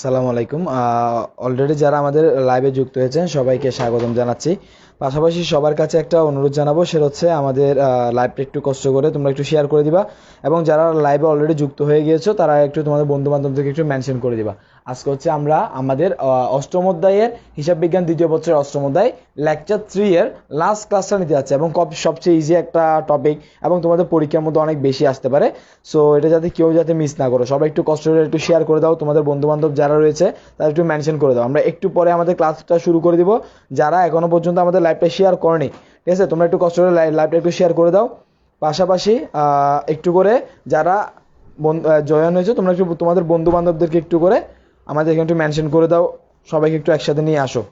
আসসালামু আলাইকুম। অলরেডি যারা আমাদের লাইভে যুক্ত হয়েছেন সবাইকে স্বাগতম জানাচ্ছি। পাশাপাশি সবার কাছে একটা অনুরোধ জানাবো, সেটা হচ্ছে আমাদের লাইভটা একটু কষ্ট করে তোমরা একটু শেয়ার করে দিবা, এবং যারা লাইভে অলরেডি যুক্ত হয়ে গিয়েছো তারা একটু তোমাদের বন্ধু বান্ধবদেরকে একটু মেনশন করে দিবা। আজকে হচ্ছে আমরা আমাদের অষ্টম অধ্যায়ের হিসাব বিজ্ঞান দ্বিতীয় বছরের অষ্টম অধ্যায় লেকচার 3 এর লাস্ট ক্লাসটা নিতে যাচ্ছে, এবং সবচেয়ে ইজি একটা টপিক এবং তোমাদের পরীক্ষার মধ্যে অনেক বেশি আসতে পারে। সো এটা যাতে কেউ যাতে মিস না করো, সবাই একটু কষ্ট করে একটু শেয়ার করে দাও, তোমাদের বন্ধু বান্ধব যারা রয়েছে তারা একটু মেনশন করে দাও। আমরা একটু পরে আমাদের ক্লাসটা শুরু করে দিব। যারা এখনো পর্যন্ত আমাদের লাইভটা শেয়ার করেনি, ঠিক আছে, তোমরা একটু কষ্ট করে লাইভটা একটু শেয়ার করে দাও। পাশাপাশি একটু করে যারা জয়েন হয়েছে তোমরা একটু তোমাদের বন্ধু বান্ধবদেরকে একটু করে আমাদের এখানে একটু মেনশন করে দাও, সবাইকে একটু একসাথে নিয়ে আসো।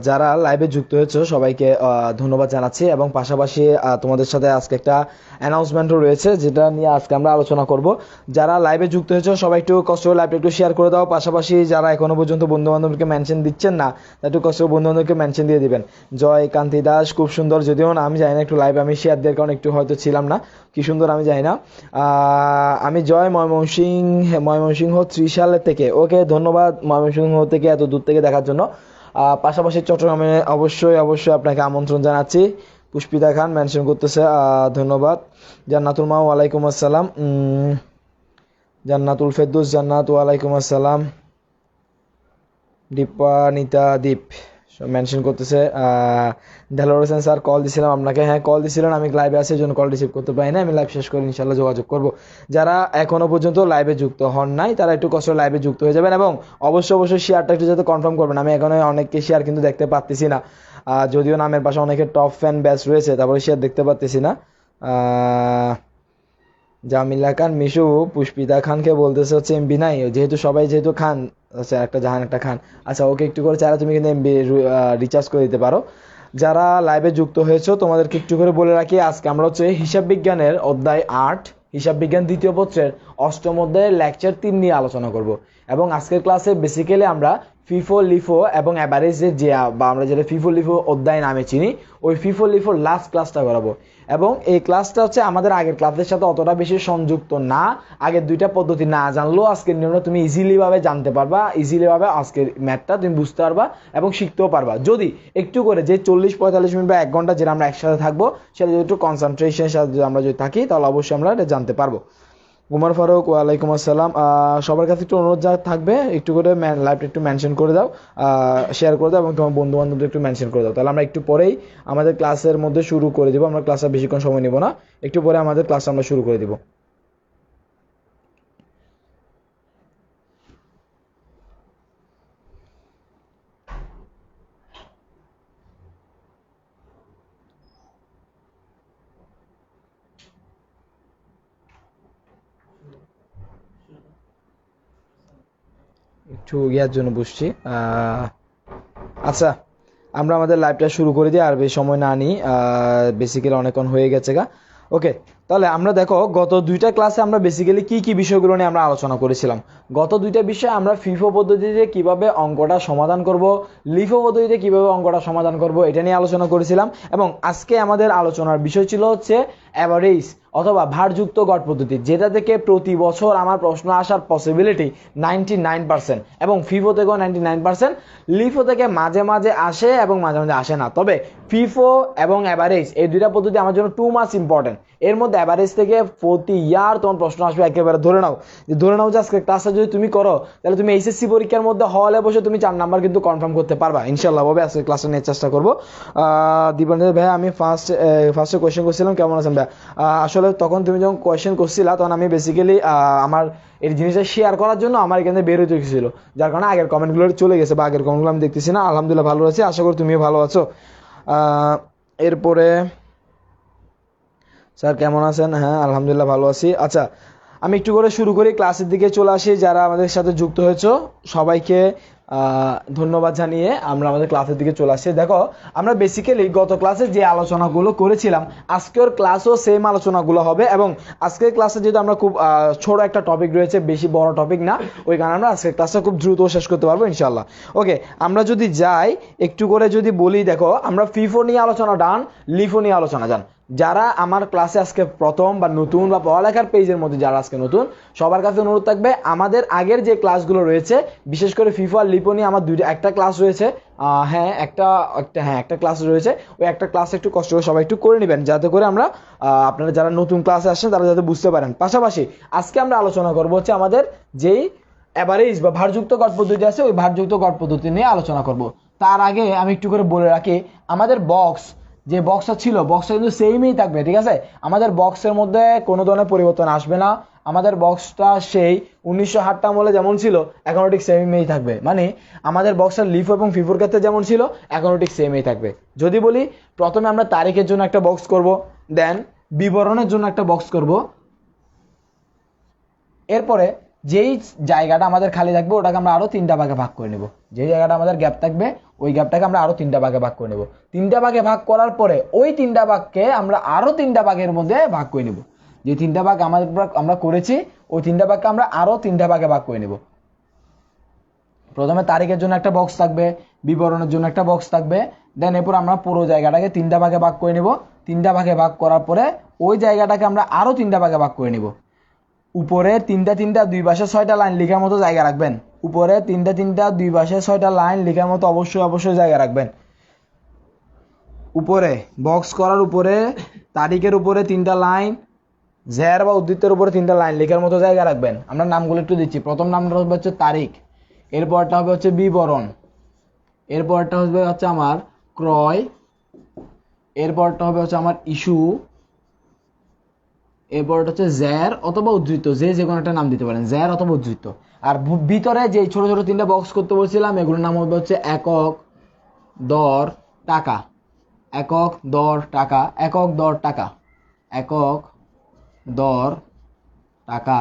যারা লাইভে যুক্ত হয়েছে সবাইকে ধন্যবাদ জানাচ্ছি, এবং পাশাপাশি তোমাদের সাথে আজকে একটা অ্যানাউন্সমেন্টও রয়েছে যেটা নিয়ে আজকে আমরা আলোচনা করব। যারা লাইভে যুক্ত হয়েছে সবাই একটু কষ্ট করে লাইভটা একটু শেয়ার করে দাও। পাশাপাশি যারা এখনো পর্যন্ত বন্ধু বান্ধবকে মেনশন দিচ্ছেন না, তারা একটু কষ্ট করে বন্ধু বান্ধবকে মেনশন দিয়ে দিবেন। জয় কান্তি দাস, খুব সুন্দর, যদিও না আমি জানি না, একটু লাইভে আমি শেয়ার দেওয়ার কারণে একটু হয়তো ছিলাম না, কি সুন্দর আমি জানি না। আমি জয় ময়মনসিংহ ত্রিশালের থেকে, ওকে ধন্যবাদ ময়মনসিংহ থেকে এত দূর থেকে দেখার জন্য। পাশাপাশি চট্টগ্রামে অবশ্যই অবশ্যই আপনাকে আমন্ত্রণ জানাচ্ছি। পুষ্পিতা খান মেনশন করতেছে, ধন্যবাদ। জান্নাতুল মা ওয়ালাইকুম আসসালাম। জান্নাতুল ফেরদৌস জান্নাত ওয়ালাইকুম আসসালাম। দীপানিতা দীপ মেনশন করতেছে। দেলোয়ার হোসেন স্যার কল দিছিলাম আপনাকে, হ্যাঁ কল দিছিলেন, আমি লাইভে আছি এই জন্য কল রিসিভ করতে পারি না, আমি লাইভ শেষ করে ইনশাল্লাহ যোগাযোগ করব। যারা এখনো পর্যন্ত লাইভে যুক্ত হন নাই তারা একটু কষ্ট লাইভে যুক্ত হয়ে যাবেন, এবং অবশ্যই অবশ্যই শেয়ারটা একটু যাতে কনফার্ম করবেন। আমি এখানে অনেককে শেয়ার কিন্তু দেখতে পাচ্ছি না, যদিও নামের পাশে অনেকের টপ ফ্যান ব্যাচ রয়েছে, তারপরে শেয়ার দেখতে পাচ্ছি না। জামিলা খান মিশু পুষ্পিতা খানকে বলতেছে হচ্ছে এমবি নাই, যেহেতু সবাই যেহেতু খান, আচ্ছা একটা জাহান একটা খান, আচ্ছা ওকে একটু করে চাইলে তুমি কিন্তু এমবি রিচার্জ করে দিতে পারো। যারা লাইভে যুক্ত হয়েছো তোমাদেরকে একটু করে বলে রাখি, আজকে আমরা হচ্ছে হিসাব বিজ্ঞানের অধ্যায় 8 হিসাব বিজ্ঞান দ্বিতীয় পত্রের অষ্টম অধ্যায়ের লেকচার 3 নিয়ে আলোচনা করব। এবং আজকের ক্লাসে বেসিক্যালি আমরা ফিফো লিফো এবং অ্যাভারেজের যে বা আমরা যেটা ফিফো লিফো অধ্যায় নামে চিনি, ওই ফিফো লিফোর লাস্ট ক্লাসটা করাবো। এবং এই ক্লাসটা হচ্ছে আমাদের আগের ক্লাসের সাথে অতটা বেশি সংযুক্ত না, আগের দুইটা পদ্ধতি না জানলেও আজকের নিয়মটা তুমি ইজিলি ভাবে জানতে পারবা, ইজিলি ভাবে আজকের ম্যাথটা তুমি বুঝতে পারবা এবং শিখতেও পারবা, যদি একটু করে যে 40-45 মিনিট বা 1 ঘন্টা যেটা আমরা একসাথে থাকবো সেটা যদি একটু কনসেন্ট্রেশনের সাথে যদি আমরা যদি থাকি তাহলে অবশ্যই আমরা এটা জানতে পারবো। উমর ফারুক ওয়ালাইকুম আসসালাম। সবার কাছে একটু অনুরোধ থাকবে, একটু করে লাইভটা একটু মেনশন করে দাও, শেয়ার করে দাও, এবং তোমার বন্ধু বান্ধবদের একটু মেনশন করে দাও। তাহলে আমরা একটু পরেই আমাদের ক্লাসের মধ্যে শুরু করে দেবো। আমরা ক্লাসটা বেশিক্ষণ সময় নেব না, একটু পরে আমাদের ক্লাসটা আমরা শুরু করে দেবো। একটু ইয়ার জন্য বুঝছি। আচ্ছা, আমরা আমাদের লাইভটা শুরু করে দিই, আর বেশি সময় না নিই, বেসিক্যালি অনেকক্ষণ হয়ে গেছে গা। ওকে, তাহলে আমরা দেখো গত দুইটা ক্লাসে আমরা বেসিক্যালি কি কি বিষয়গুলো নিয়ে আমরা আলোচনা করেছিলাম। গত দুইটা বিষয় আমরা ফিফো পদ্ধতিতে কিভাবে অঙ্কটা সমাধান করব, লিফো পদ্ধতিতে কিভাবে অঙ্কটা সমাধান করব এটা নিয়ে আলোচনা করেছিলাম। এবং আজকে আমাদের আলোচনার বিষয় ছিল হচ্ছে অ্যাভারেজ অথবা ভারযুক্ত গড় পদ্ধতি, যেটা থেকে প্রতি বছর আমার প্রশ্ন আসার পসিবিলিটি 99%, এবং ফিফো থেকেও 99%, লিফো থেকে মাঝে মাঝে আসে এবং মাঝে মাঝে আসে না। তবে ফিফো এবং অ্যাভারেজ এই দুইটা পদ্ধতি আমার জন্য টু মাচ ইম্পর্টেন্ট। এর মধ্যে অ্যাভারেজ থেকে প্রতি ইয়ার তোমার প্রশ্ন আসবে একেবারে, ধরে নাও যে আজকে ক্লাসটা যদি তুমি করো তাহলে তুমি এইচএসসি পরীক্ষার মধ্যে হলে বসে তুমি 4 নাম্বার কিন্তু কনফার্ম করতে পারবা ইনশাল্লাহ ভাবে। আজকে ক্লাসটা নিয়ে চেষ্টা করবো। দীপাঞ্জন ভাই, আমি ফার্স্টে কোয়েশ্চেন করছিলাম কেমন আছেন ভাই। আসলে তখন তুমি যখন কোয়েশ্চেন করছিলা তখন আমি বেসিক্যালি আমার এই জিনিসটা শেয়ার করার জন্য আমার এখানে বের হতে গেছিল, যার কারণে আগের কমেন্টগুলো চলে গেছে, বা আগের কমেন্টগুলো আমি দেখতেছি না। আলহামদুলিল্লাহ ভালো আছি, আশা করি তুমিও ভালো আছো। এরপরে স্যার কেমন আছেন? হ্যাঁ আলহামদুলিল্লাহ ভালো আছি। আচ্ছা, আমি একটু করে শুরু করি, ক্লাসের দিকে চলে আসি। যারা আমাদের সাথে যুক্ত হয়েছো সবাইকে ধন্যবাদ জানিয়ে আমরা আমাদের ক্লাসের দিকে চলে আসছি। দেখো আমরা বেসিক্যালি গত ক্লাসে যে আলোচনাগুলো করেছিলাম আজকের ক্লাসও সেম আলোচনাগুলো হবে, এবং আজকের ক্লাসে যেহেতু আমরা খুব ছোট একটা টপিক রয়েছে, বেশি বড় টপিক না, ওই কারণে আমরা আজকের ক্লাসটা খুব দ্রুত শেষ করতে পারবো ইনশাল্লাহ। ওকে, আমরা যদি যাই একটু করে যদি বলি, দেখো আমরা ফিফো নিয়ে আলোচনা ডান, লিফো নিয়ে আলোচনা যান। যারা আমার ক্লাসে আজকে প্রথম বা নতুন বা পড়ালেখার পেজের মধ্যে যারা আজকে নতুন, সবার কাছে অনুরোধ থাকবে আমাদের আগের যে ক্লাসগুলো রয়েছে, বিশেষ করে ফিফো আর লিপো নিয়ে আমার একটা ক্লাস রয়েছে, একটা ক্লাস রয়েছে, ওই একটা ক্লাস একটু কষ্ট করে সবাই একটু করে নেবেন, যাতে করে আমরা আপনারা যারা নতুন ক্লাসে আসছেন তারা যাতে বুঝতে পারেন। পাশাপাশি আজকে আমরা আলোচনা করবো হচ্ছে আমাদের যেই অ্যাভারেজ বা ভারযুক্ত গড় পদ্ধতি আছে, ওই ভারযুক্ত গড় পদ্ধতি নিয়ে আলোচনা করব। তার আগে আমি একটু করে বলে রাখি, আমাদের যে বক্সটা ছিল, বক্সটা কিন্তু সেমই থাকবে, ঠিক আছে? আমাদের বক্সের মধ্যে কোনো ধরনের পরিবর্তন আসবে না। আমাদের বক্সটা সেই 1960 আমলে যেমন ছিল এখনও ঠিক সেমই থাকবে, মানে আমাদের বক্সটা লিফো এবং ফিফোর ক্ষেত্রে যেমন ছিল এখনও ঠিক সেমই থাকবে। যদি বলি প্রথমে আমরা তারিখের জন্য একটা বক্স করব, দেন বিবরণের জন্য একটা বক্স করব, এরপরে যেই জায়গাটা আমাদের খালি থাকবে ওটাকে আমরা আরো 3টা ভাগে ভাগ করে নেব। যেই জায়গাটা আমাদের গ্যাপ থাকবে ওই গ্যাপটাকে আমরা আরো 3টা ভাগে ভাগ করে নেব। 3টা ভাগে ভাগ করার পরে ওই 3টা ভাগকে আমরা আরো 3টা ভাগের মধ্যে ভাগ করে নেব। যে 3টা ভাগ আমরা করেছি ওই 3টা ভাগকে আমরা আরো 3টা ভাগে ভাগ করে নেব। প্রথমে তারিখের জন্য একটা বক্স থাকবে, বিবরণের জন্য একটা বক্স থাকবে, দেন এরপর আমরা পুরো জায়গাটাকে 3টা ভাগে ভাগ করে নেব। 3টা ভাগে ভাগ করার পরে ওই জায়গাটাকে আমরা আরো 3টা ভাগে ভাগ করে নেব। উপরে তিনটা দুই পাশে 6টা লাইন লেখার মতো জায়গা রাখবেন। উপরে তিনটা দুই পাশে 6টা লাইন লেখার মতো অবশ্যই জায়গা রাখবেন। উপরে বক্স করার উপরে তারিখের উপরে 3টা লাইন, জের বা উদ্ধৃতের উপরে 3টা লাইন লেখার মতো জায়গা রাখবেন। আমরা নামগুলো একটু দিচ্ছি। প্রথম নামটা হবে হচ্ছে তারিখ, এরপরটা হবে হচ্ছে বিবরণ, এরপরটা হবে হচ্ছে আমার ক্রয়, এরপরটা হবে হচ্ছে আমার ইস্যু, এরপরটা হচ্ছে জ্যার অথবা উদ্ধৃত, যে কোনো একটা নাম দিতে পারেন, জ্যার অথবা উদ্ধৃত। আর ভিতরে যে ছোট ছোট 3টা বক্স করতে বলছিলাম এগুলোর নাম হবে হচ্ছে একক, দর, টাকা। একক, দর, টাকা, একক, দর, টাকা, একক, দর, টাকা,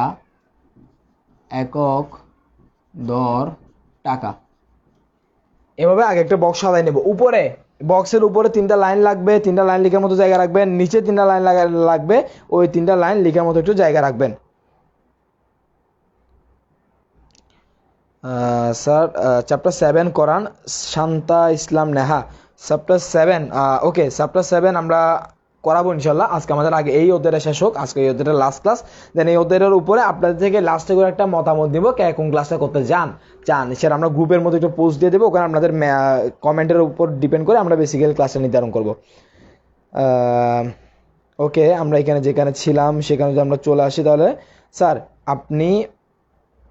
একক, দর, টাকা। এভাবে আগে একটা বক্স সাজাই নেব। উপরে বক্সের উপরে 3টা লাইন লাগবে, 3টা লাইন লেখার মতো জায়গা রাখবেন। নিচে 3টা লাইন লাগবে, ওই 3টা লাইন লেখার মতো একটু জায়গা রাখবেন। স্যার চ্যাপ্টার 7 করান, শান্তা ইসলাম নেহা। চ্যাপ্টার 7, ওকে, চ্যাপ্টার 7 আমরা করাবো ইনশাল্লাহ। আজকে আমাদের আগে এই অধ্যায়টা শেষ হোক, আজকে এই অধ্যায়টা লাস্ট ক্লাস, দেন এই অধ্যায়ের উপরে আপনাদের থেকে লাস্টে করে একটা মতামত দিব, কে কোন ক্লাসটা করতে চান সেটা আমরা গ্রুপের মধ্যে একটু পোস্ট দিয়ে দেবো, ওখানে আপনাদের কমেন্টের উপর ডিপেন্ড করে আমরা বেসিক্যালি ক্লাসটা নির্ধারণ করবো। ওকে, আমরা এখানে যেখানে ছিলাম সেখানে যদি আমরা চলে আসি, তাহলে স্যার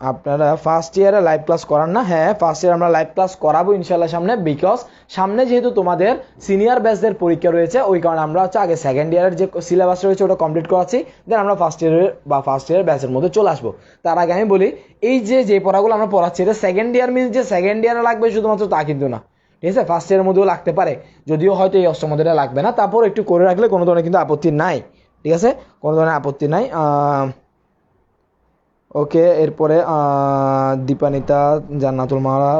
আপনারা ফার্স্ট ইয়ারে লাইভ ক্লাস করান না? হ্যাঁ, ফার্স্ট ইয়ার আমরা লাইভ ক্লাস করাবো ইনশাল্লাহ সামনে, বিকজ সামনে যেহেতু তোমাদের সিনিয়র ব্যাচদের পরীক্ষা রয়েছে, ওই কারণে আমরা হচ্ছে আগে সেকেন্ড ইয়ারের যে সিলেবাস রয়েছে ওটা কমপ্লিট করাচ্ছি, দেন আমরা ফার্স্ট ইয়ার ব্যাচের মধ্যে চলে আসবো। তার আগে আমি বলি, এই যে পড়াগুলো আমরা পড়াচ্ছি এটা সেকেন্ড ইয়ার মিনস যে সেকেন্ড ইয়ারে লাগবে শুধুমাত্র তা কিন্তু না, ঠিক আছে? ফার্স্ট ইয়ারের মধ্যেও লাগতে পারে, যদিও হয়তো এই অষ্টম অধ্যায়ে লাগবে না, তারপর একটু করে রাখলে কোনো ধরনের কিন্তু আপত্তি নাই, ঠিক আছে? কোনো ধরনের আপত্তি নাই। ওকে, এরপরে দীপানিতা, জান্নাতুল মারা,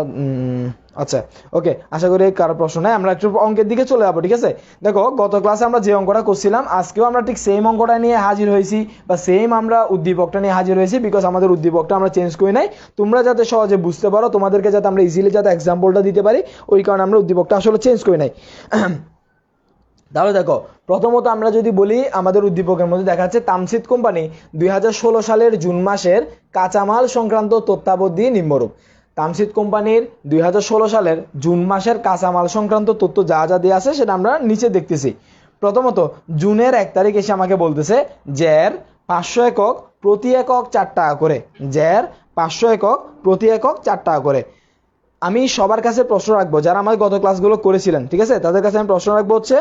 আচ্ছা ওকে, আশা করি কারো প্রশ্ন নাই। আমরা একটু অঙ্কের দিকে চলে যাবো, ঠিক আছে? দেখো গত ক্লাসে আমরা যে অঙ্কটা করছিলাম আজকেও আমরা ঠিক সেম অঙ্কটা নিয়ে হাজির হয়েছি, বা সেম আমরা উদ্দীপকটা নিয়ে হাজির হয়েছি, বিকজ আমাদের উদ্দীপকটা আমরা চেঞ্জ করি নাই। তোমরা যাতে সহজে বুঝতে পারো, তোমাদেরকে যাতে আমরা ইজিলি যাতে এক্সাম্পলটা দিতে পারি, ওই কারণে আমরা উদ্দীপকটা আসলে চেঞ্জ করি নাই। তাহলে দেখো প্রথমত আমরা যদি বলি, আমাদের উদ্দীপকের মধ্যে দেখা যাচ্ছে তামসিদ কোম্পানি 2016 সালের জুন মাসের কাঁচামাল সংক্রান্ত তথ্যাবধি নিম্নরূপ। তামসিদ কোম্পানির 2016 সালের জুন মাসের কাঁচামাল সংক্রান্ত তথ্য যা যা দেওয়া আছে সেটা আমরা নিচে দেখতেছি। প্রথমত জুনের 1 তারিখ এসে আমাকে বলতেছে জ্যার 500 একক প্রতি একক 4 টাকা করে, জ্যার 500 একক প্রতি একক 4 টাকা করে। আমি সবার কাছে প্রশ্ন রাখবো, যারা আমার গত ক্লাসগুলো করেছিলেন, ঠিক আছে, তাদের কাছে আমি প্রশ্ন রাখবো হচ্ছে,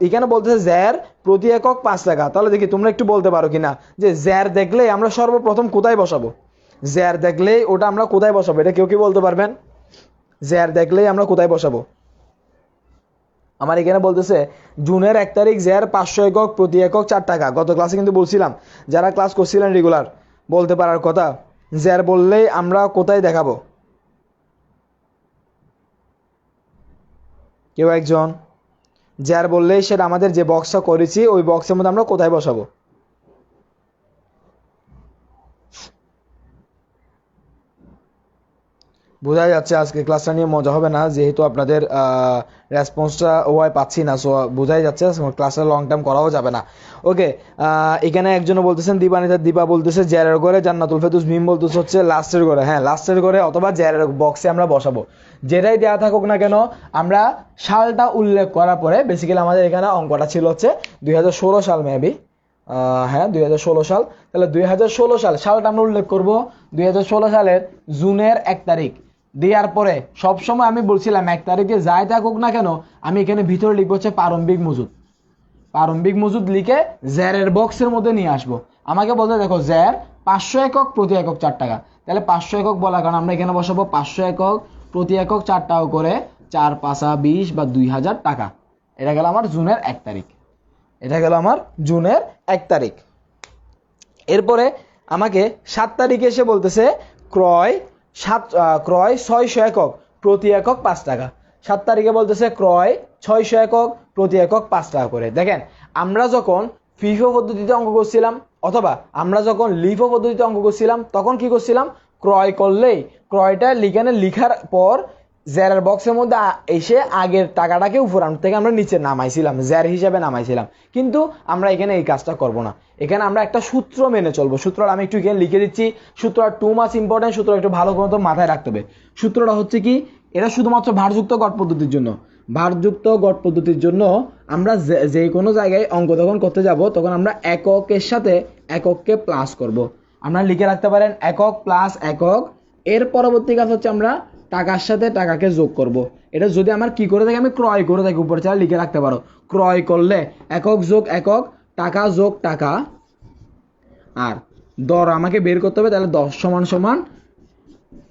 এখানে বলতেছে জ্যার প্রতি একক 5 টাকা। তাহলে দেখি তোমরা একটু বলতে পারো কিনা যে জ্যার দেখলে আমরা সর্বপ্রথম কোথায় বসাবো? জ্যার দেখলেই ওটা আমরা কোথায় বসাবো? এটা কেউ কি বলতে পারবেন? জ্যার দেখলেই আমরা কোথায় বসাবো? আমার এখানে বলতেছে জুনের 1 তারিখ জ্যার 500 একক প্রতি একক 4 টাকা। গত ক্লাসে কিন্তু বলছিলাম, যারা ক্লাস করছিলেন রেগুলার বলতে পারার কথা, জ্যার বললেই আমরা কোথায় দেখাবো? কেউ একজন যার বললেই সেটা আমাদের যে বক্সটা করেছি ওই বক্সের মধ্যে আমরা কোথায় বসাবো? বোঝা যাচ্ছে আজকে ক্লাসটা নিয়ে মজা হবে না, যেহেতু আপনাদের রেসপন্সটা ওয়াই পাচ্ছি না, সো বোঝাই যাচ্ছে ক্লাসটা লং টাইম করাও যাবে না। ওকে, এখানে একজনও বলতেছেন দীপা বলতেছে জ্যারের ঘরে, জান্নাতুল ফেরদৌস মিম বলতেছে হচ্ছে লাস্টের ঘরে। হ্যাঁ, লাস্টের ঘরে অথবা জ্যারের বক্সে আমরা বসাবো, যেটাই দেওয়া থাকুক না কেন। আমরা সালটা উল্লেখ করার পরে বেসিক্যালি আমাদের এখানে অঙ্কটা ছিল হচ্ছে 2016 সাল মেবি, হ্যাঁ 2016 সাল। তাহলে 2016 সালটা আমরা উল্লেখ করব 2016 সালের জুনের 1 তারিখ দেওয়ার পরে। সবসময় আমি বলছিলাম 1 তারিখে যাই থাকুক না কেন আমি এখানে ভিতরে লিখবো হচ্ছে প্রারম্ভিক মজুদ লিখে জ্যারের বক্সের মধ্যে নিয়ে আসবো। আমাকে বলতে দেখো জ্যার 500 একক প্রতি একক 4 টাকা, তাহলে 500 একক বলার কারণ আমরা এখানে বসাবো 500 একক প্রতি একক 4 টাকা করে, 4 5 20 বা 2000 টাকা। এটা গেল আমার জুনের 1 তারিখ, এটা গেল আমার জুনের 1 তারিখ। এরপরে আমাকে 7 তারিখে এসে বলতেছে ক্রয় 600 একক প্রতি একক 5 টাকা। 7 তারিখে বলতেছে ক্রয় 600 একক প্রতি একক 5 টাকা করে। দেখেন, আমরা যখন ফিফো পদ্ধতিতে অঙ্ক করছিলাম অথবা আমরা যখন লিফো পদ্ধতিতে অঙ্ক করছিলাম তখন কি করছিলাম, ক্রয় করলেই ক্রয়টা লিখানে লিখার পর জ্যারের বক্সের মধ্যে এসে আগের টাকাটাকে উপর থেকে আমরা নিচে নামাইছিলাম, জ্যার হিসাবে নামাইছিলাম। কিন্তু আমরা এখানে এই কাজটা করব না, এখানে আমরা একটা সূত্র মেনে চলবো। সূত্রটা আমি একটু এখানে লিখে দিচ্ছি, সূত্রটা টু মাচ ইম্পর্টেন্ট, সূত্র একটু ভালো করে তো মাথায় রাখতে হবে। সূত্রটা হচ্ছে কি, এটা শুধুমাত্র ভারযুক্ত গড় পদ্ধতির জন্য। ভারযুক্ত গড় পদ্ধতির জন্য আমরা যে কোনো জায়গায় অঙ্ক যখন করতে যাব তখন আমরা এককের সাথে একককে প্লাস করব। আমরা লিখে রাখতে পারেন একক প্লাস একক। এর পরবর্তী কাজ হচ্ছে আমরা টাকার সাথে টাকাকে যোগ করব। এটা যদি আমার কি করে থাকি, আমি ক্রয় করে থাকি উপরে চাইলে লিখে রাখতে পারো। ক্রয় করলে একক যোগ একক, টাকা যোগ টাকা, আর দর আমাকে বের করতে হবে। তাহলে 10 সমান সমান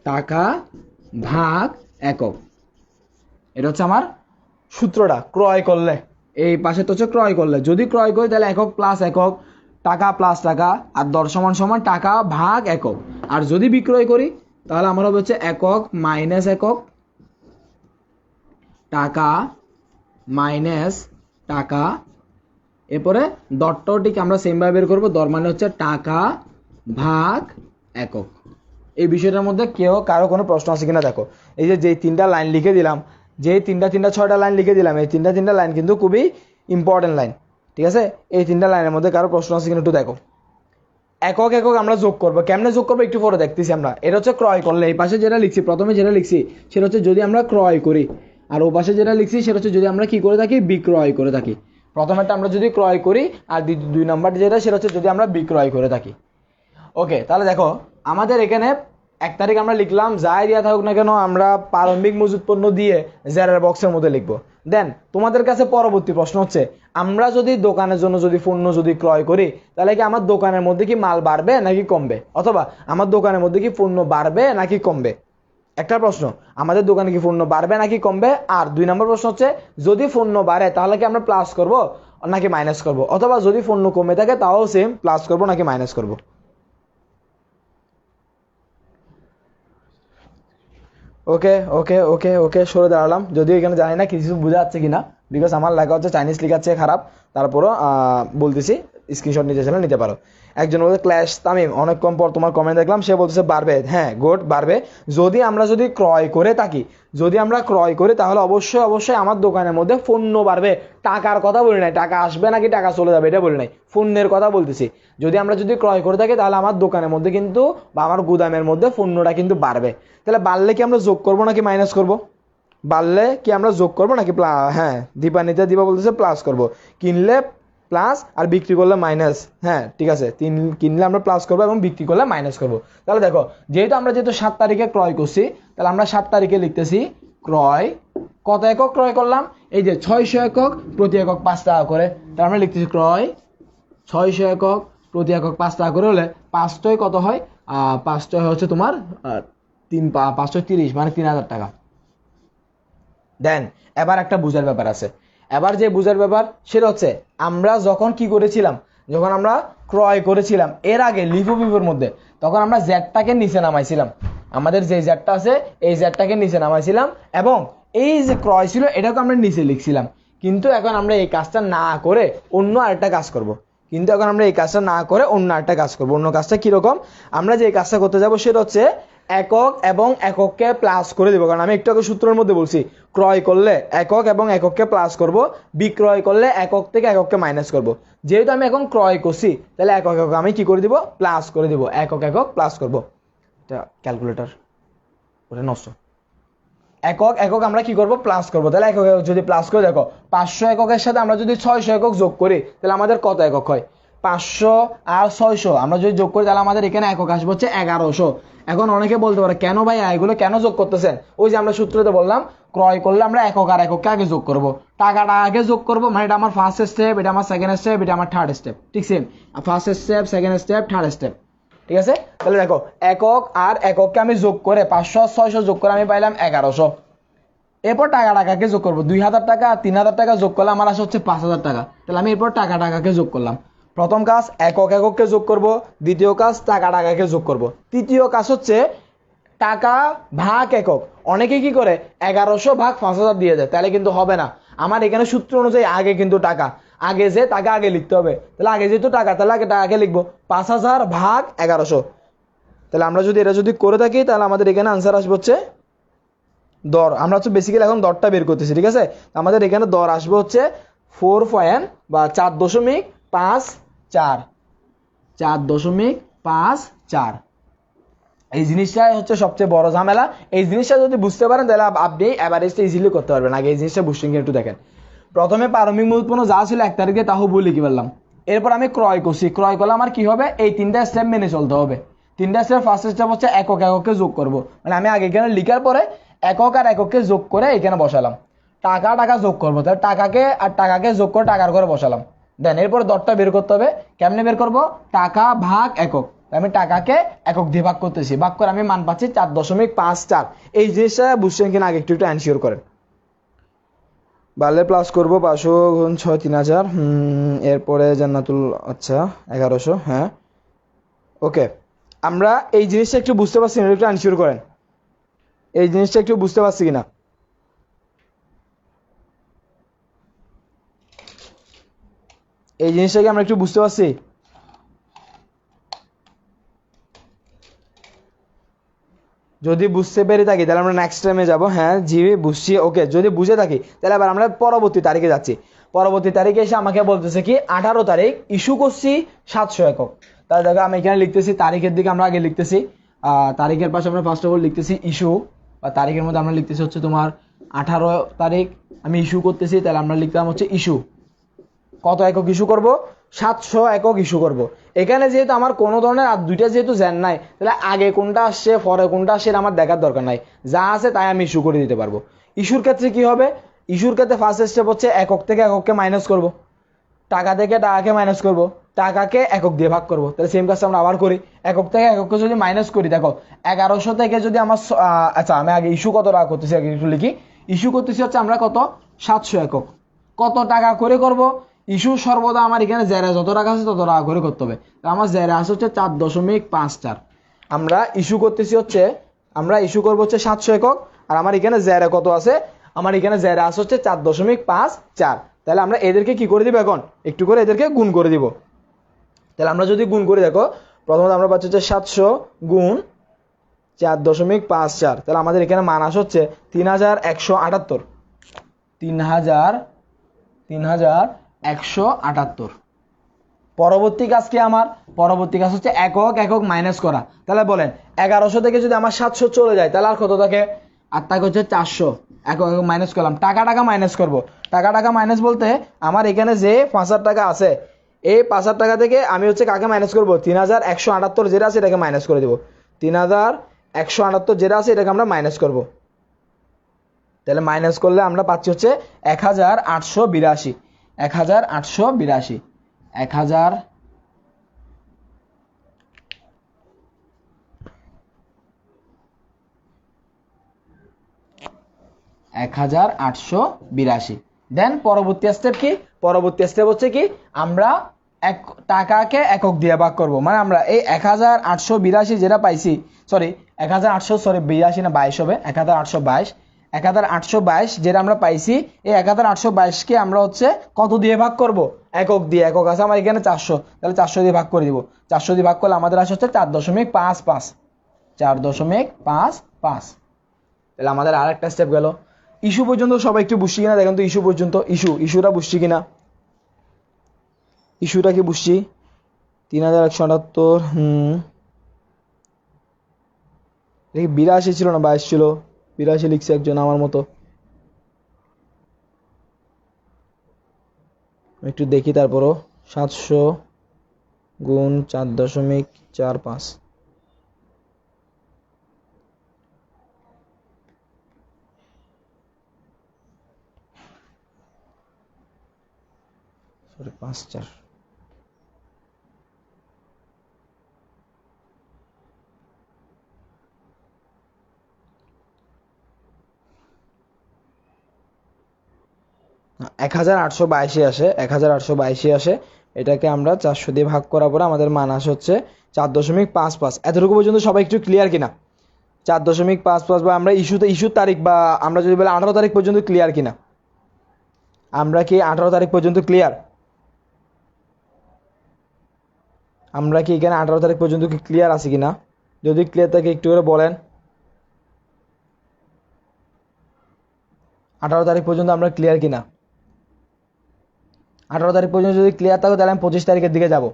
টাকা ভাগ একক। এটা হচ্ছে আমার সূত্রটা ক্রয় করলে। এই পাশে তো হচ্ছে ক্রয় করলে, যদি ক্রয় করি তাহলে একক প্লাস একক, টাকা প্লাস টাকা, আর দর সমান সমান টাকা ভাগ একক। আর যদি বিক্রয় করি তাহলে আমার হবে হচ্ছে একক মাইনাস একক, টাকা মাইনাস টাকা। এরপরে দরটাও ঠিক আমরা সেমভাবে বের করবো, দর মানে হচ্ছে টাকা ভাগ একক। এই বিষয়টার মধ্যে কারো কোনো প্রশ্ন আছে কিনা দেখো। এই যে তিনটা লাইন লিখে দিলাম, যেই তিনটা 6টা লাইন লিখে দিলাম, এই তিনটা লাইন কিন্তু খুবই ইম্পর্টেন্ট লাইন, ঠিক আছে? এই তিনটা লাইনের মধ্যে কারো প্রশ্ন আছে কিনা একটু দেখো। একক একক আমরা যোগ করবো, কেমনে যোগ করবো একটু পরে দেখতেছি আমরা। এটা হচ্ছে ক্রয় করলে, এই পাশে যেটা লিখছি প্রথমে যেটা লিখছি সেটা হচ্ছে যদি আমরা ক্রয় করি, আর ও পাশে যেটা লিখছি সেটা হচ্ছে যদি আমরা কি করে থাকি, বিক্রয় করে থাকি। প্রথমেরটা আমরা যদি ক্রয় করি, আর 2 নম্বর যেটা সেটা হচ্ছে যদি আমরা বিক্রয় করে থাকি। ওকে, তাহলে দেখো আমাদের এখানে 1 তারিখ আমরা লিখলাম, যাই দেওয়া থাকুক না কেন আমরা প্রারম্ভিক মজুদ পণ্য দিয়ে জ্যারের বক্সের মধ্যে লিখবো। দেন তোমাদের কাছে পরবর্তী প্রশ্ন হচ্ছে, আমরা যদি দোকানের জন্য যদি পণ্য যদি ক্রয় করি তাহলে কি আমার দোকানের মধ্যে কি মাল বাড়বে নাকি কমবে, অথবা আমার দোকানের মধ্যে কি পণ্য বাড়বে নাকি কমবে? একটা প্রশ্ন, আমাদের দোকানে কি পণ্য বাড়বে নাকি কমবে। আর 2 নম্বর প্রশ্ন হচ্ছে, যদি পণ্য বাড়ে তাহলে কি আমরা প্লাস করব নাকি মাইনাস করব, অথবা যদি পণ্য কমে থাকে তাও সেম প্লাস করব নাকি মাইনাস করব। ওকে ওকে ওকে ওকে সরে দাঁড়ালাম, যদিও এখানে জানি না কিছু বোঝা যাচ্ছে কিনা, বিকজ আমার লেখা হচ্ছে চাইনিজ লেখাচ্ছে খারাপ। তারপরও বলতেছি, স্ক্রিনশট নিতে চাইলে নিতে পারো। একজন বলছে ক্ল্যাশ তামিম, অনেকক্ষণ পর তোমার কমেন্ট দেখলাম, সে বলতেছে বাড়বে। হ্যাঁ গুড, বাড়বে যদি আমরা ক্রয় করে থাকি। যদি আমরা ক্রয় করি তাহলে অবশ্যই অবশ্যই আমার দোকানের মধ্যে পণ্য বাড়বে। টাকার কথা বলি নাই, টাকা আসবে নাকি টাকা চলে যাবে এটা বলি নাই, পণ্যের কথা বলতেছি। যদি আমরা ক্রয় করে থাকি তাহলে আমার দোকানের মধ্যে কিন্তু বা আমার গুদামের মধ্যে পণ্যটা কিন্তু বাড়বে। তাহলে বাড়লে কি আমরা যোগ করবো নাকি মাইনাস করব? বাড়লে কি আমরা যোগ করবো নাকি হ্যাঁ দীপা বলতেছে প্লাস করব। কিনলে প্লাস আর বিক্রি করলে মাইনাস। হ্যাঁ ঠিক আছে, কিনলে আমরা প্লাস করবো এবং বিক্রি করলে মাইনাস করব। তাহলে দেখো, আমরা 7 তারিখে ক্রয় করছি, তাহলে আমরা 7 তারিখে লিখতেছি ক্রয়, কত একক ক্রয় করলাম, এই যে 600 একক প্রতি একক 5 টাকা করে। তাহলে আমরা লিখতেছি ক্রয় 600 একক প্রতি একক 5 টাকা করে হলে 5 কত হয়, 5 হচ্ছে তোমার 530 মানে 3000 টাকা। দেন এবার একটা বুঝার ব্যাপার আছে। এবার যে বুঝার ব্যাপার সেটা হচ্ছে, আমরা যখন কি করেছিলাম, যখন আমরা ক্রয় করেছিলাম এর আগে লিফো বিভোর মধ্যে, তখন আমরা জেডটাকে নিচে নামাইছিলাম। আমাদের যে জেডটা আছে এই জেডটাকে নিচে নামাইছিলাম এবং এই যে ক্রয় ছিল এটাকে আমরা নিচে লিখছিলাম, কিন্তু এখন আমরা এই কাজটা না করে অন্য আরেকটা কাজ করব। অন্য কাজটা কিরকম, আমরা যে কাজটা করতে যাব সেটা হচ্ছে একক এবং একককে প্লাস করে দেবো। কারণ আমি একটু আগে সূত্রের মধ্যে বলছি ক্রয় করলে একক এবং একককে প্লাস করব, বিক্রয় করলে একক থেকে একককে মাইনাস করব। যেহেতু আমি এখন ক্রয় করছি তাহলে একক একক আমি কি করে দিব, প্লাস করে দিব, একক একক প্লাস করব। এটা ক্যালকুলেটর ওটা নষ্ট। একক একক আমরা কি করব, প্লাস করব। তাহলে একক একক যদি প্লাস করে দেখো 500 এককের সাথে আমরা যদি 600 একক যোগ করি তাহলে আমাদের কত একক হয়, 500 আর 600 আমরা যদি যোগ করি তাহলে আমাদের এখানে একক আসবে হচ্ছে 1100। এখন অনেকে বলতে পারে কেন ভাই এগুলো কেন যোগ করতেছেন, ওই যে আমরা সূত্রতে বললাম ক্রয় করলে আমরা একক আর একককে আগে যোগ করব, টাকাটা আগে যোগ করব, মানে এটা আমার ফার্স্ট স্টেপ, এটা আমার সেকেন্ড স্টেপ, এটা আমার থার্ড স্টেপ, ঠিক same first step second step third step, ঠিক আছে। তাহলে দেখো একক আর একককে আমি যোগ করে 500 আর 600 যোগ করে আমি পাইলাম 1100। এরপর টাকা টাকাকে যোগ করবো, 2000 টাকা আর 3000 টাকা যোগ করলে আমার আসে হচ্ছে 5000 টাকা। তাহলে আমি এরপর টাকা টাকাকে যোগ করলাম। প্রথম কাজ একক একককে যোগ করব, দ্বিতীয় কাজ টাকা টাকাকে যোগ করব, তৃতীয় কাজ হচ্ছে টাকা ভাগ একক। অনেকে কি করে 1100 ভাগ 5000 দিয়ে দেয়, তাহলে কিন্তু হবে না। আমার এখানে সূত্র অনুযায়ী আগে কিন্তু টাকা, আগে যে টাকা আগে লিখতে হবে। তাহলে আগে যেহেতু টাকা তাহলে আগে টাকাকে লিখবো 5000 ভাগ 1100। তাহলে আমরা যদি এটা যদি করে থাকি তাহলে আমাদের এখানে আনসার আসবে হচ্ছে দর। আমরা হচ্ছে বেসিক্যালি এখন দরটা বের করতেছি, ঠিক আছে। আমাদের এখানে দর আসবে হচ্ছে 4.54। 4.54। এই জিনিসটাই হচ্ছে সবচেয়ে বড় ঝামেলা। এই জিনিসটা যদি বুঝতে পারেন তাহলে আপনি অ্যাভারেজটা ইজিলি করতে পারবেন। আগে এই জিনিসটা বুঝতে একটু দেখেন। প্রথমে প্রারম্ভিক মূল উৎপন্ন যা ছিল 1 তারিখে তাও বলে লিখে ফেললাম। এরপর আমি ক্রয় করছি, ক্রয় করলে আমার কি হবে, এই 3টা স্টেপ মেনে চলতে হবে। 3টা স্টেপ, ফার্স্ট স্টেপ হচ্ছে একক একককে যোগ করব, মানে আমি আগে এখানে লিখার পরে একক আর একককে যোগ করে এখানে বসালাম। টাকা টাকা যোগ করবো, তাহলে টাকাকে আর টাকাকে যোগ করে টাকার ঘরে বসালাম। দেন এরপর দরটা বের করতে হবে। কেমনে বের করব, টাকা ভাগ একক। আমি টাকাকে একক দিয়ে ভাগ করতেছি, ভাগ করে আমি মান পাচ্ছি 4.54। এই জিনিসটা বুঝছেন কিনা আগে একটু একটু এনশিওর করেন। বাড়লে প্লাস করবো 500 গুণ 6 3000। এরপরে জান্নাতুল, আচ্ছা 1100, হ্যাঁ ওকে। আমরা এই জিনিসটা একটু বুঝতে পারছি না, একটু এনশিওর করেন এই জিনিসটা একটু বুঝতে পারছি কিনা। এই জিনিসটাকে আমরা একটু বুঝতে পারছি। যদি বুঝতে পেরে থাকি তাহলে আমরা নেক্সট টাইমে যাব। হ্যাঁ জি বুঝছি, ওকে। যদি বুঝে থাকি তাহলে আবার আমরা পরবর্তী তারিখে যাচ্ছি। পরবর্তী তারিখে এসে আমাকে বলতেছে কি 18 তারিখ ইস্যু করছি 700 একক। তাহলে দেখো আমি এখানে লিখতেছি তারিখের দিকে আমরা আগে লিখতেছি, তারিখের পাশে আমরা ফার্স্ট অফ অল লিখতেছি ইস্যু, বা তারিখের মধ্যে আমরা লিখতেছি হচ্ছে তোমার 18 তারিখ আমি ইস্যু করতেছি। তাহলে আমরা লিখতাম হচ্ছে ইস্যু, কত একক ইস্যু করব, 700 একক ইস্যু করব। এখানে যেহেতু আমার কোনো ধরনের আর দুইটা যেহেতু জ্যান নাই, তাহলে আগে কোনটা আসছে পরে কোনটা আসছে আমার দেখার দরকার নাই, যা আছে তাই আমি ইস্যু করে দিতে পারবো। ইস্যুর ক্ষেত্রে কি হবে, ইস্যুর ক্ষেত্রে ফার্স্ট স্টেপ হচ্ছে একক থেকে একককে মাইনাস করব, টাকা থেকে টাকাকে মাইনাস করব, টাকাকে একক দিয়ে ভাগ করব। তাহলে সেম কাজটা আমরা আবার করি, একক থেকে একককে যদি মাইনাস করি, দেখো 1100 থেকে যদি আমার আচ্ছা আমি আগে ইস্যু কত টাকা করতেছি আগে একটু লিখি। ইস্যু করতেছি হচ্ছে আমরা কত 700 একক। কত টাকা করে করব, ইস্যু সর্বদা আমার এখানে জেরা যত টাকা আছে তত টাকা করে করতে হবে। তো আমার জেরা আছে হচ্ছে 4.54। আমরা ইস্যু করতেছি হচ্ছে, আমরা ইস্যু করবো হচ্ছে 700 একক, আর আমার এখানে জেরা কত আছে, আমার এখানে জেরা আছে হচ্ছে 4.54। তাহলে আমরা এদেরকে কি করে দিব, এখন একটু করে এদেরকে গুণ করে দিব। তাহলে আমরা যদি গুণ করে দেখো, প্রথমত আমরা পাচ্ছি হচ্ছে 700 গুণ 4.54। তাহলে আমাদের এখানে মান আসে হচ্ছে 3178। 3178। পরবর্তী কাজ কি আমার, পরবর্তী কাজ হচ্ছে একক একক মাইনাস করা। তাহলে বলেন 1100 থেকে যদি আমার 700 চলে যায় তাহলে আর কত থাকে, আর থাকে হচ্ছে 400। একক একক মাইনাস করলাম, টাকা টাকা মাইনাস করব। টাকা টাকা মাইনাস বলতে আমার এখানে যে 5000 টাকা আছে, এই 5000 টাকা থেকে আমি হচ্ছে কাকে মাইনাস করব, 3178 যেটা আছে এটাকে মাইনাস করে দেবো। 3178 যেটা আছে এটাকে আমরা মাইনাস করব। তাহলে মাইনাস করলে আমরা পাচ্ছি হচ্ছে 1882। 1882। 1882। দেন পরবর্তী স্টেপ কি, পরবর্তী স্টেপ হচ্ছে কি আমরা টাকাকে একক দিয়ে ভাগ করব। মানে আমরা এই 1882 যেটা পাইছি, সরি 1882 না 22 হবে, 1822। 1822 যেটা আমরা পাইছি, এই 1822কে আমরা হচ্ছে কত দিয়ে ভাগ করব? একক দিয়ে। একক আছে আমার এখানে 400, তাহলে 400 দিয়ে ভাগ করে দিব। 400 দিয়ে ভাগ করলে আমাদের আসে হচ্ছে 4.55, 4.55। তাহলে আমাদের আরেকটা স্টেপ গেল। ইস্যু পর্যন্ত সবাই একটু বুঝছি কিনা দেখেন তো, ইস্যু পর্যন্ত, ইস্যুটা বুঝছি কিনা, ইস্যুটা কি বুঝছি? 3178, দেখি 82 ছিল না 22 ছিল, 82 লিখছে একজন আমার মতো, একটু দেখি তারপরও। 700 গুণ 4.45, সরি 5 4, না 1822 আসে, 1822 আসে। এটাকে আমরা 400 দিয়ে ভাগ করার পরে আমাদের মান আসে হচ্ছে 4.55। এতটুকু পর্যন্ত সবাই একটু ক্লিয়ার কিনা? 4.55 বা আমরা ইস্যুর তারিখ, বা আমরা যদি বলি 18 তারিখ পর্যন্ত ক্লিয়ার কিনা? আমরা কি 18 তারিখ পর্যন্ত ক্লিয়ার? আমরা কি এখানে 18 তারিখ পর্যন্ত কি ক্লিয়ার আছে কিনা? যদি ক্লিয়ার থাকে একটু করে বলেন। 18 তারিখ পর্যন্ত আমরা ক্লিয়ার কিনা? 18 তারিখ পর্যন্ত যদি ক্লিয়ার থাকে তাহলে আমি 25 তারিখের দিকে যাব।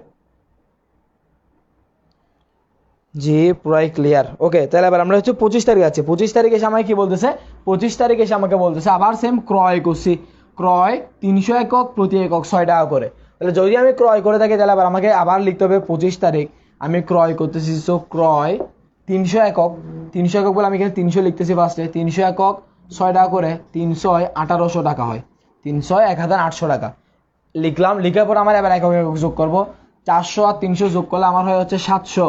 জি পুরাই ক্লিয়ার। ওকে, তাহলে এবার আমরা হচ্ছে 25 তারিখ আছে। 25 তারিখে এসে আমাকে কি বলতেছে? 25 তারিখে এসে আমাকে বলতেছে আবার সেম ক্রয় করছি, ক্রয় 300 একক, প্রতি একক 6 টাকা করে। তাহলে যদি আমি ক্রয় করে থাকি তাহলে আবার আমাকে আবার লিখতে হবে 25 তারিখ আমি ক্রয় করতেছি। সো ক্রয় 300 একক, 300 একক বলে আমি এখানে 300 লিখতেছি ফার্স্টে। 300 একক 6 টাকা করে, 300 1800 টাকা হয়, 300 1800 টাকা লিখলাম। লিখার পর আমার এবার একক একক যোগ করবো। 400 আর 300 যোগ করলে আমার হয় হচ্ছে 700।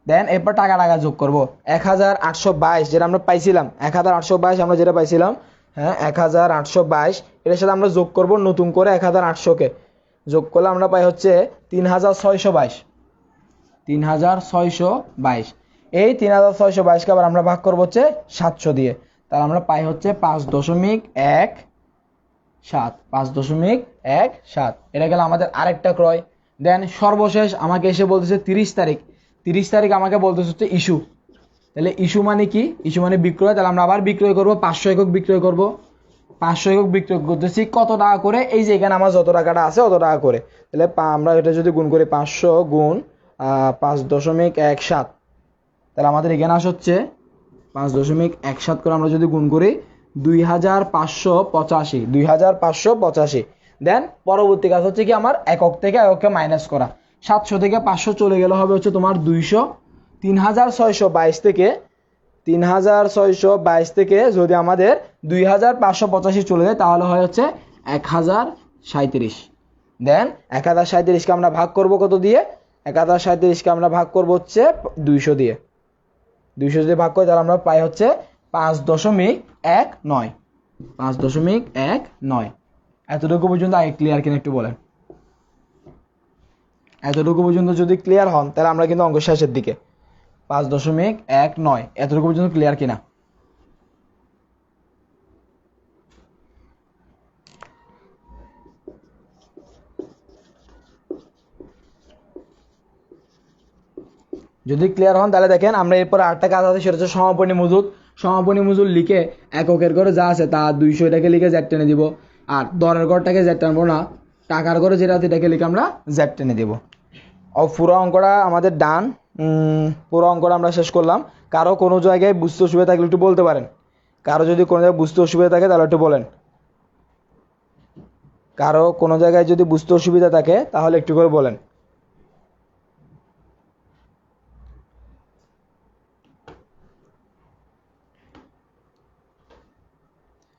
দেন এরপর টাকা টাকা যোগ করব। 1822 যেটা আমরা পাইছিলাম, 1822 আমরা যেটা পাইছিলাম, হ্যাঁ 1822, এটার সাথে আমরা যোগ করব নতুন করে 1800কে যোগ করলে আমরা পাই হচ্ছে 3622, 3622। এই 3622কে আবার আমরা ভাগ করবো হচ্ছে 700 দিয়ে, তাহলে আমরা পাই হচ্ছে 5.17, 5.17। এটা গেল আমাদের আরেকটা ক্রয়। দেন সর্বশেষ আমাকে এসে বলতেছে 30 তারিখ, 30 তারিখ আমাকে বলতেছে হচ্ছে ইস্যু। তাহলে ইস্যু মানে কি? ইস্যু মানে বিক্রয়। তাহলে আমরা আবার বিক্রয় করব, 500 একক বিক্রয় করব। 500 একক বিক্রয় করতেছি কত টাকা করে? এই যে এখানে আমার যত টাকাটা আছে অত টাকা করে। তাহলে আমরা এটা যদি গুণ করি 500 গুণ 5.17, তাহলে আমাদের এখানে আসে হচ্ছে 5.17 করে আমরা যদি গুণ করি 2585, 2585। দেন পরবর্তী কাজ হচ্ছে কি আমার একক থেকে এককে মাইনাস করা। 700 থেকে 500 চলে গেলে হবে হচ্ছে তোমার 200। 3622 থেকে 3622 থেকে যদি আমাদের 2585 চলে যায় তাহলে হয় হচ্ছে 1037। দেন 1037কে আমরা ভাগ করব কত দিয়ে? 1037কে আমরা ভাগ করব হচ্ছে 200 দিয়ে। 200 যদি ভাগ করি তাহলে আমরা পাই হচ্ছে 5.19, 5.19। এতটুকু পর্যন্ত আগে ক্লিয়ার কিনা একটু বলেন? এতটুকু পর্যন্ত যদি ক্লিয়ার হন তাহলে আমরা কিন্তু অঙ্ক শেষের দিকে। 5.19, এতটুকু পর্যন্ত ক্লিয়ার কিনা? যদি ক্লিয়ার হন তাহলে দেখেন আমরা এরপর আরেকটা কাজ আছে, সেটা হচ্ছে সমাপনী মজুদ। সমাপনী মজুদ লিখে এককের ঘরে যা আছে তা 200 এটাকে লিখে জেড টেনে দিব, আর দরের ঘরটাকে জেড টানবো না, টাকার ঘরে যেটা আছে এটাকে লিখে আমরা জেড টেনে দিব। পুরো অঙ্কটা আমাদের ডান। পুরো অঙ্কটা আমরা শেষ করলাম। কারো কোনো জায়গায় বুঝতে অসুবিধা থাকলে একটু বলতে পারেন। কারো যদি কোনো জায়গায় বুঝতে অসুবিধা থাকে তাহলে একটু বলেন। কারো কোনো জায়গায় যদি বুঝতে অসুবিধা থাকে তাহলে একটু করে বলেন।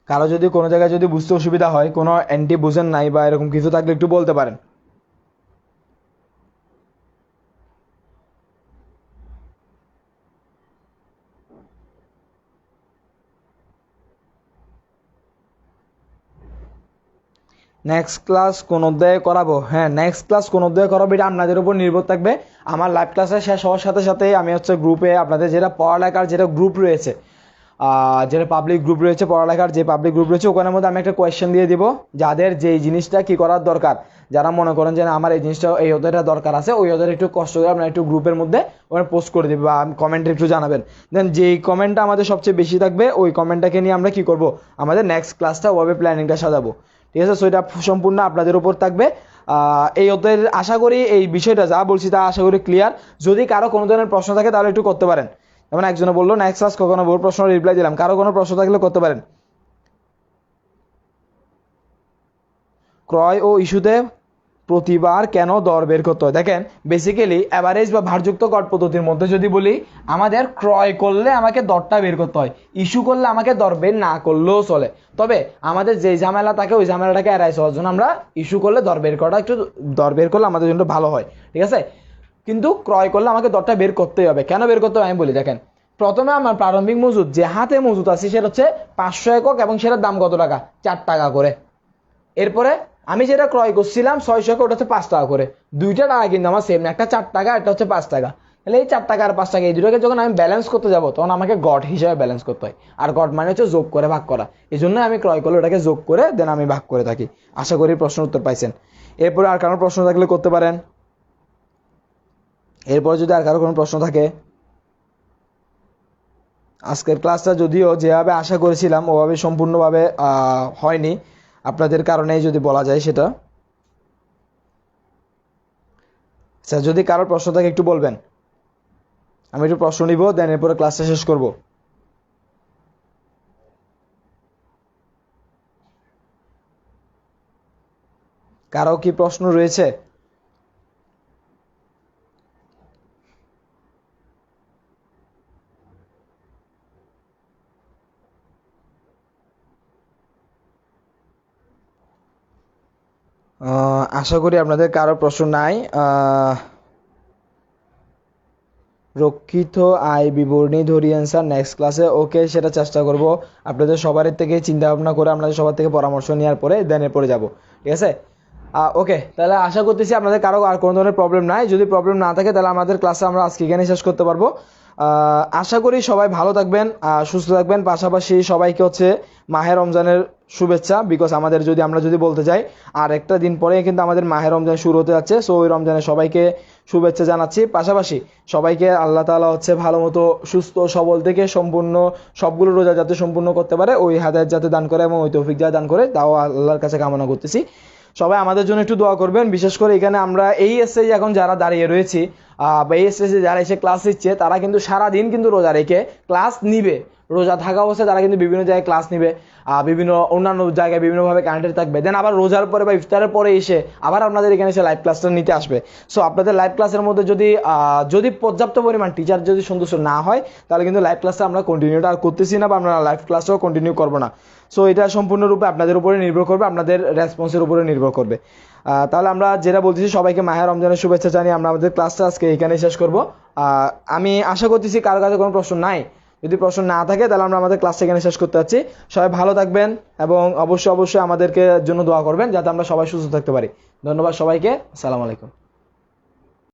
কারো যদি কোনো জায়গায় যদি বুঝতে অসুবিধা হয়, কোনো অ্যান্টি বুঝেন নাই বা এরকম কিছু থাকলে একটু বলতে পারেন। নেক্সট ক্লাস কোন অধ্যায়ে করাবো? হ্যাঁ নেক্সট ক্লাস কোন অধ্যায়ে করাবো এটা আপনাদের উপর নির্ভর থাকবে। আমার লাইভ ক্লাসে শেষ হওয়ার সাথে সাথে আমি হচ্ছে গ্রুপে আপনাদের যেটা পড়ালেখার যেটা গ্রুপ রয়েছে যেটা পাবলিক গ্রুপ রয়েছে, পড়ালেখার যে পাবলিক গ্রুপ রয়েছে ওখানের মধ্যে আমি একটা কোয়েশ্চেন দিয়ে দিব, যাদের যেই জিনিসটা কি করার দরকার, যারা মনে করেন যে আমার এই জিনিসটা এই ওদেরটা দরকার আছে, ওই ওদের একটু কষ্ট করে আপনারা একটু গ্রুপের মধ্যে ওখানে পোস্ট করে দিবে বা কমেন্টে একটু জানাবেন। দেন যেই কমেন্টটা আমাদের সবচেয়ে বেশি থাকবে ওই কমেন্টটাকে নিয়ে আমরা কি করব, আমাদের নেক্সট ক্লাসটা ওভাবে প্ল্যানিংটা সাজাবো। ঠিক আছে, সো এটা সম্পূর্ণ আপনাদের উপর থাকবে। এই ওদের আশা করি এই বিষয়টা যা বলছি তা আশা করি ক্লিয়ার। যদি কারো কোনো ধরনের প্রশ্ন থাকে তাহলে একটু করতে পারেন। যেমন একজনে বললো নেক্সট ক্লাস কখনো বহু প্রশ্ন রিপ্লাই দিলাম, কারো কোনো প্রশ্ন থাকলে করতে পারেন। ক্রয় ও ইস্যুতে প্রতিবার কেন দর বের করতে হয়? দেখেন বেসিক্যালি অ্যাভারেজ বা ভারযুক্ত গড় পদ্ধতির মধ্যে যদি বলি, আমাদের ক্রয় করলে আমাকে দরটা বের করতে হয়, ইস্যু করলে আমাকে দর বের না করলেও চলে। তবে আমাদের যে ঝামেলা থাকে ওই ঝামেলাটাকে এড়াই চলার জন্য আমরা ইস্যু করলে দর বের করাটা একটু, দর বের করলে আমাদের জন্য ভালো হয়। ঠিক আছে, কিন্তু ক্রয় করলে আমাকে দরটা বের করতেই হবে। কেন বের করতে হবে আমি বলি। দেখেন প্রথমে আমার প্রারম্ভিক মজুদ যে হাতে মজুদ আছে সেটা হচ্ছে 500 একক এবং সেটার দাম কত টাকা, 4 টাকা করে। এরপরে আমি যেটা ক্রয় করছিলাম 600 একক, ওটা হচ্ছে 5 টাকা করে। দুইটা টাকা কিন্তু আমার সেম না, একটা 4 টাকা, একটা হচ্ছে 5 টাকা। তাহলে এই 4 টাকা আর 5 টাকা এই দুটোকে যখন আমি ব্যালেন্স করতে যাব তখন আমাকে গড় হিসাবে ব্যালেন্স করতে হয়। আর গড় মানে হচ্ছে যোগ করে ভাগ করা। এই জন্য আমি ক্রয় করলে ওটাকে যোগ করে দেন আমি ভাগ করে থাকি। আশা করি প্রশ্নের উত্তর পাইছেন। এরপরে আর কারোর প্রশ্ন থাকলে করতে পারেন। এরপর যদি আর কারো কোনো প্রশ্ন থাকে। আজকের ক্লাসটা যদিও যেভাবে আশা করেছিলাম ওভাবে সম্পূর্ণভাবে হয়নি, আপনাদের কারণেই যদি বলা যায় সেটা। স্যার যদি কারোর প্রশ্ন থাকে একটু বলবেন, আমি একটু প্রশ্ন নিব, দেন এরপরে ক্লাসটা শেষ করব। কারো কি প্রশ্ন রয়েছে? আশা করি আপনাদের কারো প্রশ্ন নাই। রক্ষিত আয় বিবরণী ধরিয়েন স্যার নেক্সট ক্লাসে। ওকে, সেটা চেষ্টা করব। আপনাদের সবার থেকে চিন্তা ভাবনা করে আপনাদের সবার থেকে পরামর্শ নেওয়ার পরে দেন এরপরে যাব। ঠিক আছে, ওকে, তাহলে আশা করতেছি আপনাদের কারো আর কোনো ধরনের প্রবলেম নাই। যদি প্রবলেম না থাকে তাহলে আমাদের ক্লাসে আমরা আজকে এখানে শেষ করতে পারবো। আশা করি সবাই ভালো থাকবেন, সুস্থ থাকবেন। পাশাপাশি সবাইকে হচ্ছে মাহে রমজানের শুভেচ্ছা। বিকজ আমাদের যদি আমরা যদি বলতে যাই আর একটা দিন পরে কিন্তু আমাদের মাহে রমজান শুরু হতে যাচ্ছে। সো ওই রমজানে সবাইকে শুভেচ্ছা জানাচ্ছি। পাশাপাশি সবাইকে আল্লাহ তাআলা হচ্ছে ভালো মতো সুস্থ সবল থেকে সম্পূর্ণ সবগুলো রোজা যাতে সম্পূর্ণ করতে পারে ওই হাদায়াত যাতে দান করে এবং ওই তৌফিক যাতে দান করে তাও আল্লাহর কাছে কামনা করতেছি। সবাই আমাদের জন্য একটু দোয়া করবেন। বিশেষ করে এখানে আমরা এই স্টেজে এখন যারা দাঁড়িয়ে রয়েছি বা এই স্টেজে যারা এসে ক্লাস দিচ্ছে তারা কিন্তু সারাদিন কিন্তু রোজা রেখে ক্লাস নিবে। রোজা থাকা অবস্থায় তারা কিন্তু বিভিন্ন জায়গায় ক্লাস নিবে, বিভিন্ন অন্যান্য জায়গায় বিভিন্নভাবে কানেক্টেড থাকবে। দেন আবার রোজার পরে বা ইফতারের পরে এসে আবার আপনাদের এখানে এসে লাইভ ক্লাসটা নিতে আসবে। সো আপনাদের লাইভ ক্লাসের মধ্যে যদি পর্যাপ্ত পরিমাণ টিচার যদি সন্তুষ্ট না হয় তাহলে কিন্তু লাইভ ক্লাসটা আমরা কন্টিনিউটা আর করতেছি না বা আমরা লাইভ ক্লাসটাও কন্টিনিউ করবো না। সো এটা সম্পূর্ণরূপে আপনাদের উপরে নির্ভর করবে, আপনাদের রেসপন্সের উপরে নির্ভর করবে। তাহলে আমরা যেটা বলতেছি সবাইকে মাহে রমজানের শুভেচ্ছা জানিয়ে আমরা আমাদের ক্লাসটা আজকে এখানে শেষ করব। আমি আশা করতেছি কারো কাছে কোনো প্রশ্ন নাই। যদি প্রশ্ন না থাকে তাহলে আমরা আমাদের ক্লাসটা এখানে শেষ করতে যাচ্ছি। সবাই ভালো থাকবেন এবং অবশ্যই আমাদেরকে জন্য দোয়া করবেন যাতে আমরা সবাই সুস্থ থাকতে পারি। ধন্যবাদ সবাইকে। আসসালামু আলাইকুম।